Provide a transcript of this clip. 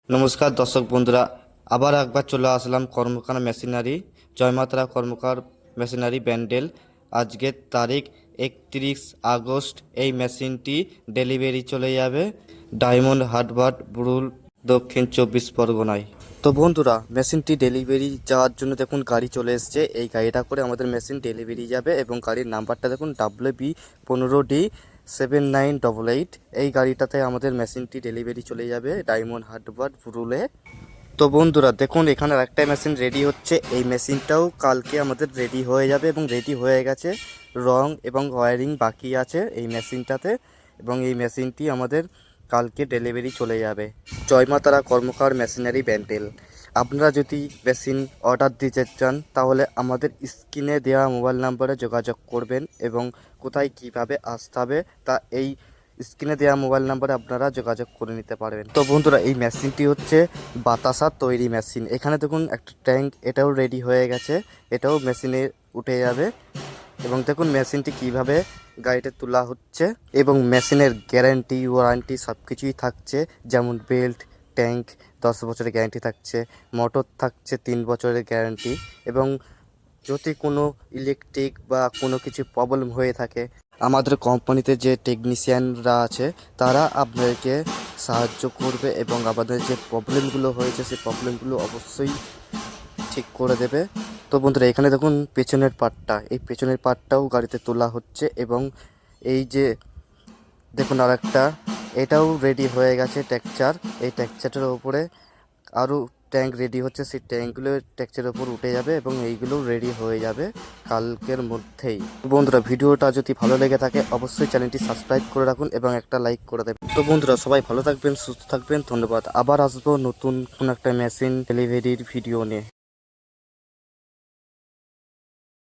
নমস্কার দর্শক বন্ধুরা, আবার একবার চলে আসলাম কর্মকার মেশিনারি, জয়মাত্রা কর্মকার মেশিনারি ব্যান্ডেল। আজকের তারিখ 31 আগস্ট। এই মেশিনটি ডেলিভারি চলে যাবে ডায়মন্ড হারবার, বুরুল, দক্ষিণ 24 পরগনায়। তো বন্ধুরা, মেশিনটি ডেলিভারি যাওয়ার জন্য দেখুন গাড়ি চলে এসছে। এই গাড়িটা করে আমাদের মেশিন ডেলিভারি যাবে এবং গাড়ির নাম্বারটা দেখুন WB15D7988। এই গাড়িটাতে আমাদের মেশিনটি ডেলিভারি চলে যাবে ডায়মন্ড হারবার, বুরুলে। তো বন্ধুরা দেখুন, এখানে একটাই মেশিন রেডি হচ্ছে। এই মেশিনটাও কালকে আমাদের রেডি হয়ে যাবে এবং রেডি হয়ে গেছে। রং এবং ওয়্যারিং বাকি আছে এই মেশিনটাতে, এবং এই মেশিনটি আমাদের কালকে ডেলিভারি চলে যাবে। জয়মাতারা কর্মকার মেশিনারি ব্যান্ডেল। আপনারা যদি মেশিন অর্ডার দিতে চান তাহলে আমাদের স্ক্রিনে দেওয়া মোবাইল নাম্বারে যোগাযোগ করবেন, এবং কোথায় কিভাবে আসতে হবে তা এই স্ক্রিনে দেওয়া মোবাইল নাম্বারে আপনারা যোগাযোগ করে নিতে পারবেন। তো বন্ধুরা, এই মেশিনটি হচ্ছে বাতাসা তৈরি মেশিন। এখানে দেখুন একটা ট্যাঙ্ক, এটাও রেডি হয়ে গেছে, এটাও মেশিনে উঠে যাবে। এবং দেখুন মেশিনটি কিভাবে গাড়িতে তোলা হচ্ছে, এবং মেশিনের গ্যারান্টি ওয়ারেন্টি সব কিছুই থাকছে। যেমন বেল্ট, ট্যাঙ্ক 10 বছরের গ্যারান্টি থাকছে, মোটর থাকছে 3 বছরের গ্যারান্টি। এবং যদি কোনো ইলেকট্রিক বা কোনো কিছু প্রবলেম হয়ে থাকে, আমাদের কোম্পানিতে যে টেকনিশিয়ানরা আছে তারা আপনাদেরকে সাহায্য করবে, এবং আমাদের যে প্রবলেমগুলো হয়েছে সেই প্রবলেমগুলো অবশ্যই ঠিক করে দেবে। তো বন্ধুরা, এখানে দেখুন পেছনের পার্টটা, এই পেছনের পার্টটাও গাড়িতে তোলা হচ্ছে। এবং এই যে দেখুন আরেকটা, এটাও রেডি হয়ে গেছে টেক্সচার। এই টেক্সচারটার ওপরে আরও ট্যাঙ্ক রেডি হচ্ছে, সেই ট্যাঙ্কগুলো টেক্সচারের ওপর উঠে যাবে এবং এইগুলো রেডি হয়ে যাবে কালকের মধ্যেই। বন্ধুরা, ভিডিওটা যদি ভালো লেগে থাকে অবশ্যই চ্যানেলটি সাবস্ক্রাইব করে রাখুন এবং একটা লাইক করে দেবেন। তো বন্ধুরা, সবাই ভালো থাকবেন, সুস্থ থাকবেন, ধন্যবাদ। আবার আসবো নতুন কোনো একটা মেশিন ডেলিভারির ভিডিও নিয়ে।